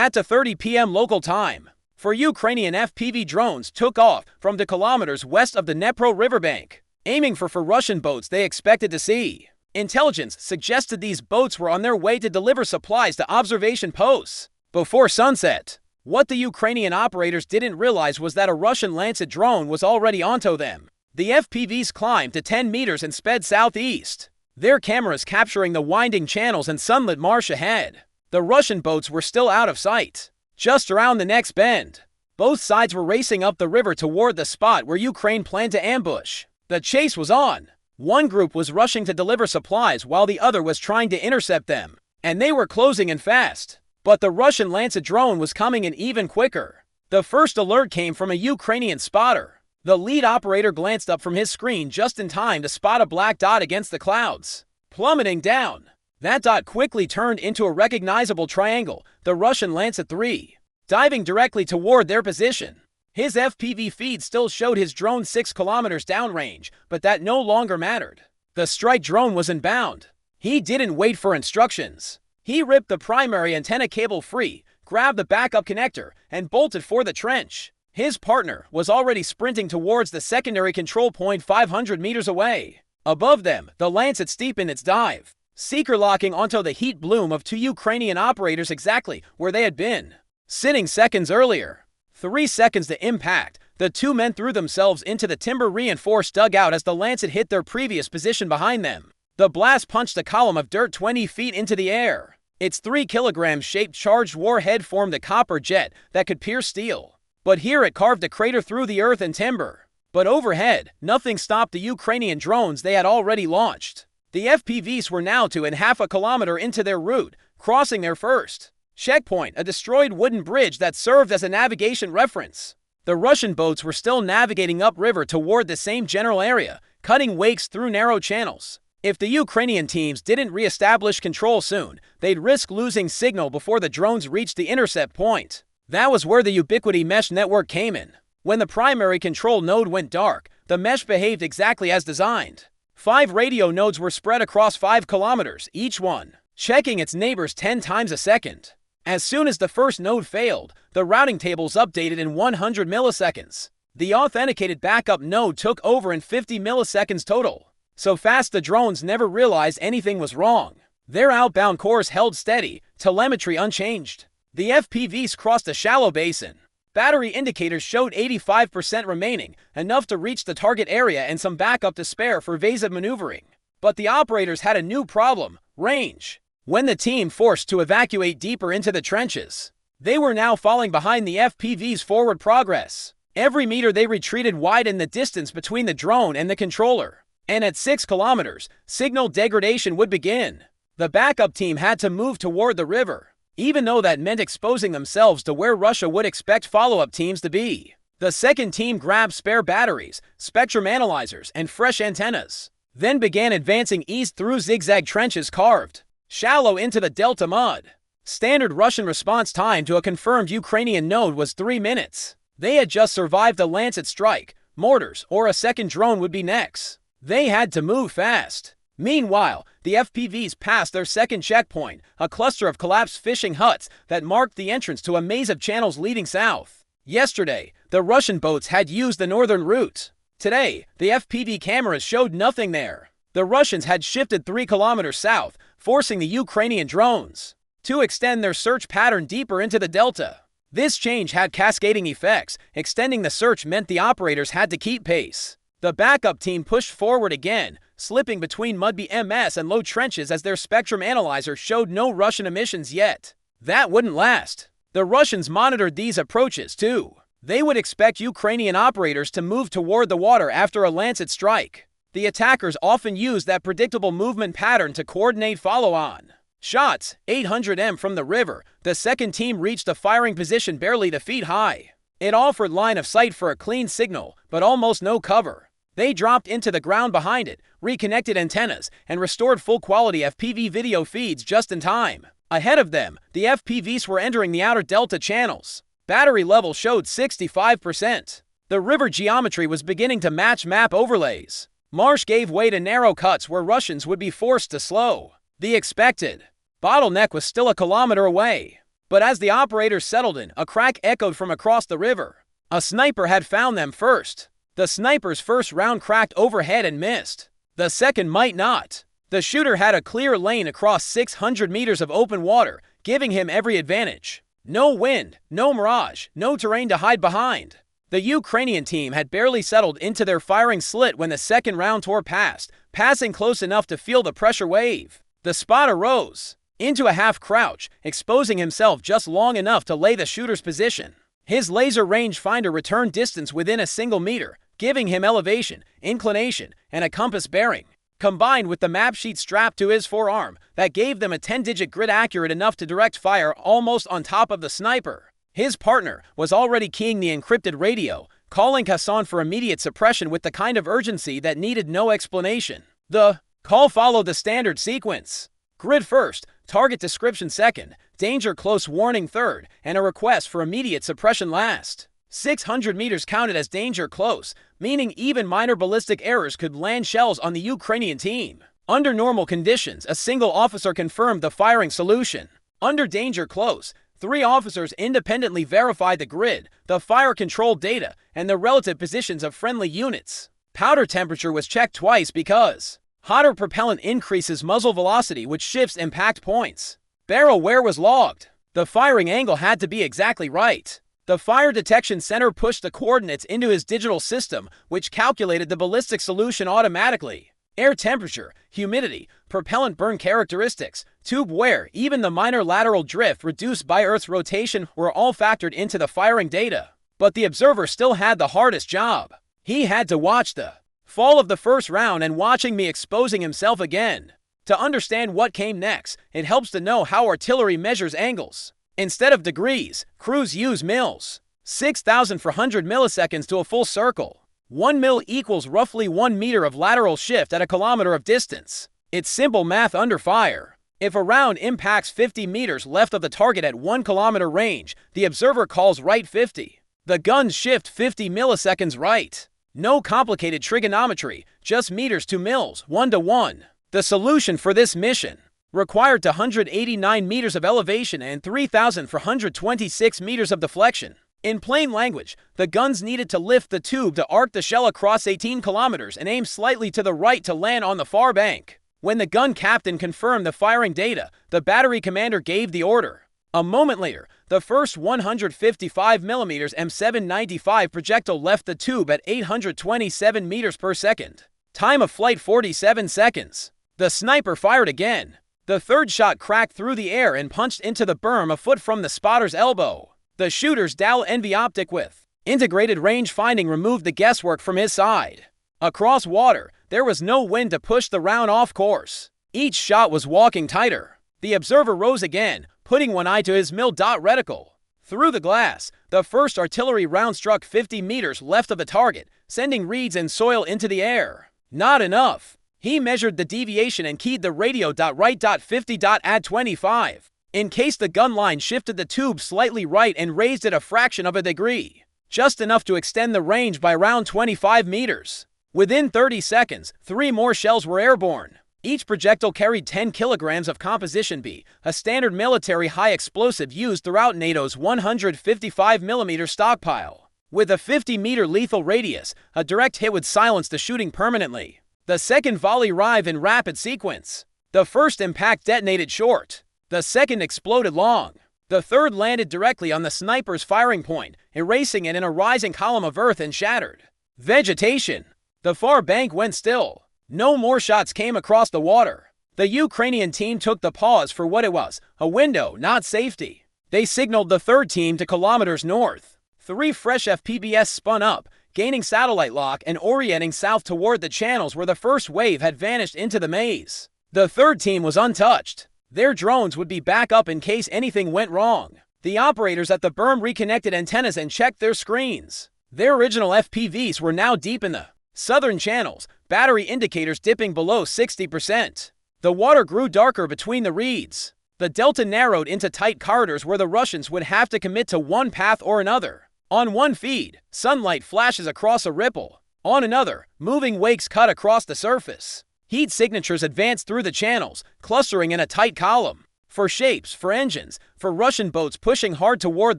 At 2:30 p.m. local time, 4 Ukrainian FPV drones took off from the kilometers west of the Dnipro riverbank, aiming for Russian boats they expected to see. Intelligence suggested these boats were on their way to deliver supplies to observation posts before sunset. What the Ukrainian operators didn't realize was that a Russian Lancet drone was already onto them. The FPVs climbed to 10 meters and sped southeast, their cameras capturing the winding channels and sunlit marsh ahead. The Russian boats were still out of sight, just around the next bend. Both sides were racing up the river toward the spot where Ukraine planned to ambush. The chase was on. One group was rushing to deliver supplies while the other was trying to intercept them, and they were closing in fast. But the Russian Lancet drone was coming in even quicker. The first alert came from a Ukrainian spotter. The lead operator glanced up from his screen just in time to spot a black dot against the clouds, plummeting down. That dot quickly turned into a recognizable triangle, the Russian Lancet 3, diving directly toward their position. His FPV feed still showed his drone 6 kilometers downrange, but that no longer mattered. The strike drone was inbound. He didn't wait for instructions. He ripped the primary antenna cable free, grabbed the backup connector, and bolted for the trench. His partner was already sprinting towards the secondary control point 500 meters away. Above them, the Lancet steepened its dive, seeker locking onto the heat bloom of 2 Ukrainian operators exactly where they had been sitting seconds earlier. 3 seconds to impact, the 2 men threw themselves into the timber-reinforced dugout as the Lancet hit their previous position behind them. The blast punched a column of dirt 20 feet into the air. Its 3 kilogram-shaped charged warhead formed a copper jet that could pierce steel. But here it carved a crater through the earth and timber. But overhead, nothing stopped the Ukrainian drones they had already launched. The FPVs were now 2.5 kilometers into their route, crossing their first checkpoint, a destroyed wooden bridge that served as a navigation reference. The Russian boats were still navigating upriver toward the same general area, cutting wakes through narrow channels. If the Ukrainian teams didn't re-establish control soon, they'd risk losing signal before the drones reached the intercept point. That was where the Ubiquity mesh network came in. When the primary control node went dark, the mesh behaved exactly as designed. 5 radio nodes were spread across 5 kilometers, each one checking its neighbors 10 times a second. As soon as the first node failed, the routing tables updated in 100 milliseconds. The authenticated backup node took over in 50 milliseconds total. So fast the drones never realized anything was wrong. Their outbound course held steady, telemetry unchanged. The FPVs crossed a shallow basin. Battery indicators showed 85% remaining, enough to reach the target area and some backup to spare for evasive maneuvering. But the operators had a new problem: range. When the team forced to evacuate deeper into the trenches, they were now falling behind the FPV's forward progress. Every meter they retreated widened the distance between the drone and the controller. And at 6 kilometers, signal degradation would begin. The backup team had to move toward the river, even though that meant exposing themselves to where Russia would expect follow-up teams to be. The second team grabbed spare batteries, spectrum analyzers, and fresh antennas, then began advancing east through zigzag trenches carved shallow into the delta mud. Standard Russian response time to a confirmed Ukrainian node was 3 minutes. They had just survived a Lancet strike, mortars, or a second drone would be next. They had to move fast. Meanwhile, the FPVs passed their second checkpoint, a cluster of collapsed fishing huts that marked the entrance to a maze of channels leading south. Yesterday, the Russian boats had used the northern route. Today, the FPV cameras showed nothing there. The Russians had shifted 3 kilometers south, forcing the Ukrainian drones to extend their search pattern deeper into the delta. This change had cascading effects. Extending the search meant the operators had to keep pace. The backup team pushed forward again, slipping between muddy MS and low trenches as their spectrum analyzer showed no Russian emissions yet. That wouldn't last. The Russians monitored these approaches too. They would expect Ukrainian operators to move toward the water after a Lancet strike. The attackers often used that predictable movement pattern to coordinate follow-on shots. 800 m from the river, the second team reached a firing position barely 2 feet high. It offered line of sight for a clean signal, but almost no cover. They dropped into the ground behind it, reconnected antennas, and restored full-quality FPV video feeds just in time. Ahead of them, the FPVs were entering the outer delta channels. Battery level showed 65%. The river geometry was beginning to match map overlays. Marsh gave way to narrow cuts where Russians would be forced to slow. The expected bottleneck was still 1 kilometer away. But as the operators settled in, a crack echoed from across the river. A sniper had found them first. The sniper's first round cracked overhead and missed. The second might not. The shooter had a clear lane across 600 meters of open water, giving him every advantage. No wind, no mirage, no terrain to hide behind. The Ukrainian team had barely settled into their firing slit when the second round tore past, passing close enough to feel the pressure wave. The spotter rose into a half crouch, exposing himself just long enough to lay the shooter's position. His laser rangefinder returned distance within a single meter, giving him elevation, inclination, and a compass bearing. Combined with the map sheet strapped to his forearm, that gave them a 10-digit grid accurate enough to direct fire almost on top of the sniper. His partner was already keying the encrypted radio, calling Hassan for immediate suppression with the kind of urgency that needed no explanation. The call followed the standard sequence. Grid first, target description second, danger close warning third, and a request for immediate suppression last. 600 meters counted as danger close, meaning even minor ballistic errors could land shells on the Ukrainian team. Under normal conditions, a single officer confirmed the firing solution. Under danger close, 3 officers independently verified the grid, the fire control data, and the relative positions of friendly units. Powder temperature was checked twice because hotter propellant increases muzzle velocity, which shifts impact points. Barrel wear was logged. The firing angle had to be exactly right. The Fire Detection Center pushed the coordinates into his digital system, which calculated the ballistic solution automatically. Air temperature, humidity, propellant burn characteristics, tube wear, even the minor lateral drift reduced by Earth's rotation were all factored into the firing data. But the observer still had the hardest job. He had to watch the fall of the first round and watching me exposing himself again. To understand what came next, it helps to know how artillery measures angles. Instead of degrees, crews use mils. 6,400 milliseconds to a full circle. 1 mil equals roughly 1 meter of lateral shift at a kilometer of distance. It's simple math under fire. If a round impacts 50 meters left of the target at 1 kilometer range, the observer calls right 50. The guns shift 50 milliseconds right. No complicated trigonometry, just meters to mils, 1 to 1. The solution for this mission required 189 meters of elevation and 3,426 meters of deflection. In plain language, the guns needed to lift the tube to arc the shell across 18 kilometers and aim slightly to the right to land on the far bank. When the gun captain confirmed the firing data, the battery commander gave the order. A moment later, the first 155mm M795 projectile left the tube at 827 meters per second. Time of flight 47 seconds. The sniper fired again. The third shot cracked through the air and punched into the berm a foot from the spotter's elbow. The shooter's Dow Envy optic with integrated range finding removed the guesswork from his side. Across water, there was no wind to push the round off course. Each shot was walking tighter. The observer rose again, putting one eye to his mil-dot reticle. Through the glass, the first artillery round struck 50 meters left of the target, sending reeds and soil into the air. Not enough. He measured the deviation and keyed the radio right 50 add 25. In case the gun line shifted the tube slightly right and raised it a fraction of a degree. Just enough to extend the range by around 25 meters. Within 30 seconds, 3 more shells were airborne. Each projectile carried 10 kilograms of Composition B, a standard military high explosive used throughout NATO's 155mm stockpile. With a 50-meter lethal radius, a direct hit would silence the shooting permanently. The second volley arrived in rapid sequence. The first impact detonated short. The second exploded long. The third landed directly on the sniper's firing point, erasing it in a rising column of earth and shattered vegetation. The far bank went still. No more shots came across the water. The Ukrainian team took the pause for what it was, a window, not safety. They signaled the third team to kilometers north. 3 fresh FPBS spun up, gaining satellite lock and orienting south toward the channels where the first wave had vanished into the maze. The third team was untouched. Their drones would be back up in case anything went wrong. The operators at the berm reconnected antennas and checked their screens. Their original FPVs were now deep in the southern channels, battery indicators dipping below 60%. The water grew darker between the reeds. The delta narrowed into tight corridors where the Russians would have to commit to one path or another. On one feed, sunlight flashes across a ripple. On another, moving wakes cut across the surface. Heat signatures advanced through the channels, clustering in a tight column. For shapes, for engines, for Russian boats pushing hard toward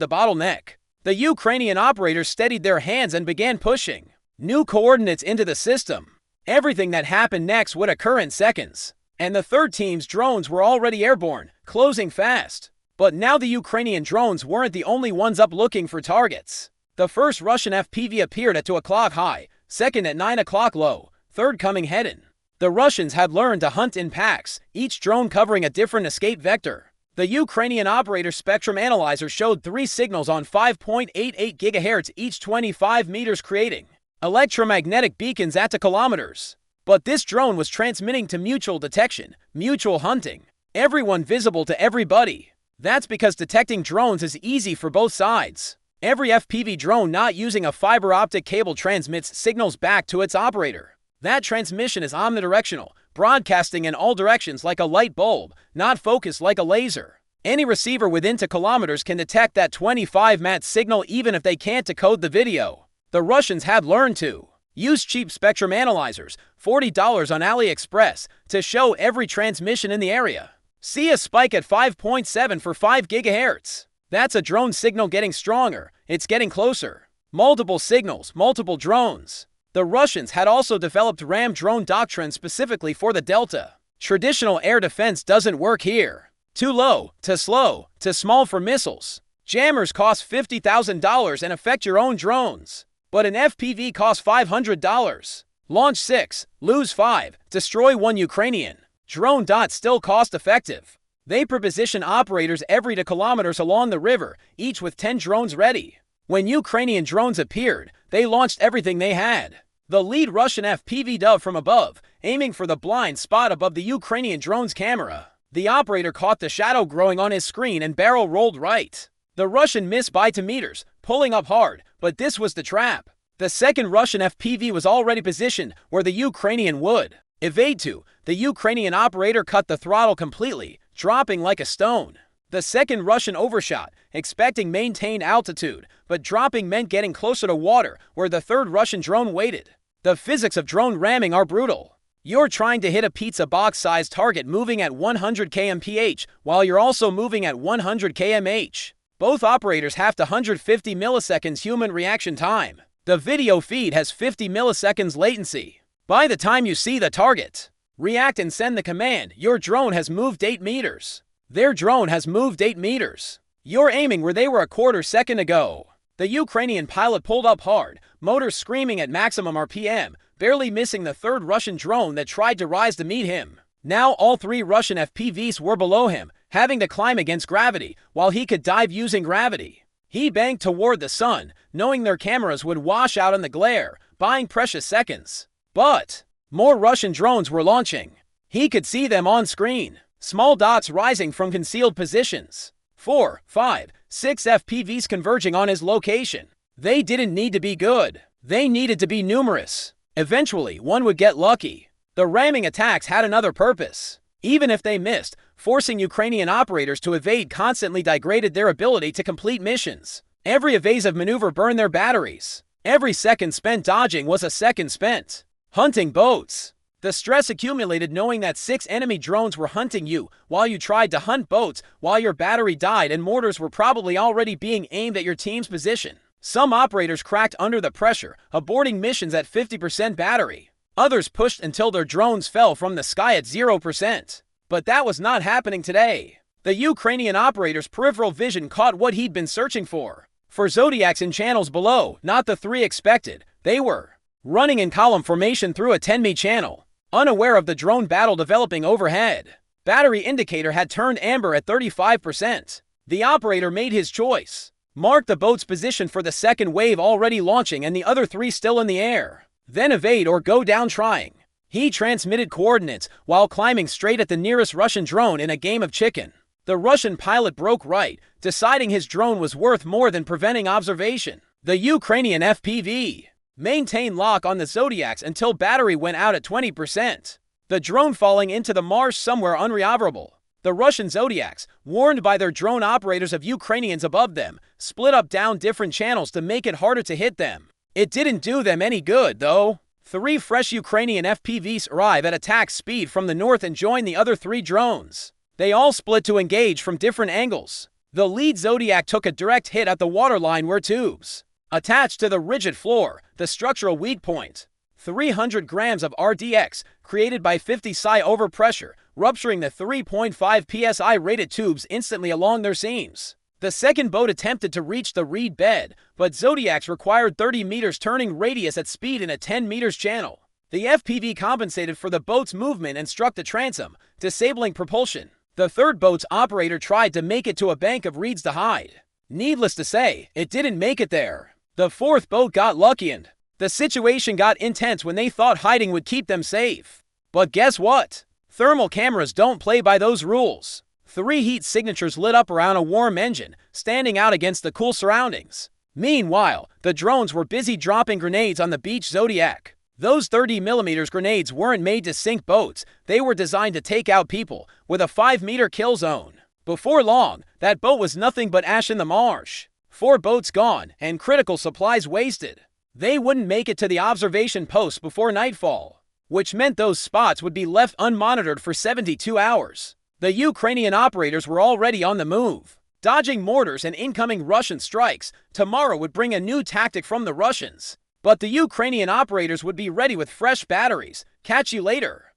the bottleneck. The Ukrainian operators steadied their hands and began pushing new coordinates into the system. Everything that happened next would occur in seconds. And the third team's drones were already airborne, closing fast. But now the Ukrainian drones weren't the only ones up looking for targets. The first Russian FPV appeared at 2 o'clock high, second at 9 o'clock low, third coming head-in. The Russians had learned to hunt in packs, each drone covering a different escape vector. The Ukrainian operator spectrum analyzer showed 3 signals on 5.88 GHz each 25 meters, creating electromagnetic beacons at 2 kilometers. But this drone was transmitting to mutual detection, mutual hunting. Everyone visible to everybody. That's because detecting drones is easy for both sides. Every FPV drone not using a fiber optic cable transmits signals back to its operator. That transmission is omnidirectional, broadcasting in all directions like a light bulb, not focused like a laser. Any receiver within 2 kilometers can detect that 25 mat signal even if they can't decode the video. The Russians had learned to use cheap spectrum analyzers, $40 on AliExpress, to show every transmission in the area. See a spike at 5.7 for 5 GHz. That's a drone signal getting stronger, it's getting closer. Multiple signals, multiple drones. The Russians had also developed RAM drone doctrine specifically for the Delta. Traditional air defense doesn't work here. Too low, too slow, too small for missiles. Jammers cost $50,000 and affect your own drones. But an FPV costs $500. Launch 6, lose 5, destroy 1 Ukrainian. Drone dots still cost effective. They preposition operators every 2 kilometers along the river, each with 10 drones ready. When Ukrainian drones appeared, they launched everything they had. The lead Russian FPV dove from above, aiming for the blind spot above the Ukrainian drone's camera. The operator caught the shadow growing on his screen and barrel rolled right. The Russian missed by 2 meters, pulling up hard, but this was the trap. The second Russian FPV was already positioned where the Ukrainian would evade to. The Ukrainian operator cut the throttle completely, dropping like a stone. The second Russian overshot, expecting maintained altitude, but dropping meant getting closer to water, where the third Russian drone waited. The physics of drone ramming are brutal. You're trying to hit a pizza box-sized target moving at 100 km/h, while you're also moving at 100 km/h. Both operators have 150 milliseconds human reaction time. The video feed has 50 milliseconds latency. By the time you see the target, react and send the command, your drone has moved 8 meters. Their drone has moved 8 meters. You're aiming where they were a quarter second ago. The Ukrainian pilot pulled up hard, motors screaming at maximum RPM, barely missing the third Russian drone that tried to rise to meet him. Now all 3 Russian FPVs were below him, having to climb against gravity, while he could dive using gravity. He banked toward the sun, knowing their cameras would wash out in the glare, buying precious seconds. But more Russian drones were launching. He could see them on screen. Small dots rising from concealed positions. 4, 5, 6 FPVs converging on his location. They didn't need to be good. They needed to be numerous. Eventually, one would get lucky. The ramming attacks had another purpose. Even if they missed, forcing Ukrainian operators to evade constantly degraded their ability to complete missions. Every evasive maneuver burned their batteries. Every second spent dodging was a second spent hunting boats. The stress accumulated knowing that 6 enemy drones were hunting you while you tried to hunt boats while your battery died and mortars were probably already being aimed at your team's position. Some operators cracked under the pressure, aborting missions at 50% battery. Others pushed until their drones fell from the sky at 0%. But that was not happening today. The Ukrainian operator's peripheral vision caught what he'd been searching for. For zodiacs in channels below, not the 3 expected, they were running in column formation through a 10-me channel. Unaware of the drone battle developing overhead. Battery indicator had turned amber at 35%. The operator made his choice. Mark the boat's position for the second wave already launching and the other 3 still in the air. Then evade or go down trying. He transmitted coordinates while climbing straight at the nearest Russian drone in a game of chicken. The Russian pilot broke right, deciding his drone was worth more than preventing observation. The Ukrainian FPV maintained lock on the Zodiacs until battery went out at 20%. The drone falling into the marsh somewhere unrecoverable. The Russian Zodiacs, warned by their drone operators of Ukrainians above them, split up down different channels to make it harder to hit them. It didn't do them any good, though. 3 fresh Ukrainian FPVs arrive at attack speed from the north and join the other 3 drones. They all split to engage from different angles. The lead Zodiac took a direct hit at the waterline where tubes attached to the rigid floor, the structural weak point. 300 grams of RDX created by 50 psi overpressure, rupturing the 3.5 psi rated tubes instantly along their seams. The second boat attempted to reach the reed bed, but Zodiac's required 30 meters turning radius at speed in a 10 meters channel. The FPV compensated for the boat's movement and struck the transom, disabling propulsion. The third boat's operator tried to make it to a bank of reeds to hide. Needless to say, it didn't make it there. The fourth boat got lucky and the situation got intense when they thought hiding would keep them safe. But guess what? Thermal cameras don't play by those rules. 3 heat signatures lit up around a warm engine, standing out against the cool surroundings. Meanwhile, the drones were busy dropping grenades on the beach Zodiac. Those 30mm grenades weren't made to sink boats, they were designed to take out people with a 5-meter kill zone. Before long, that boat was nothing but ash in the marsh. 4 boats gone, and critical supplies wasted. They wouldn't make it to the observation post before nightfall, which meant those spots would be left unmonitored for 72 hours. The Ukrainian operators were already on the move, dodging mortars and incoming Russian strikes. Tomorrow would bring a new tactic from the Russians, but the Ukrainian operators would be ready with fresh batteries. Catch you later.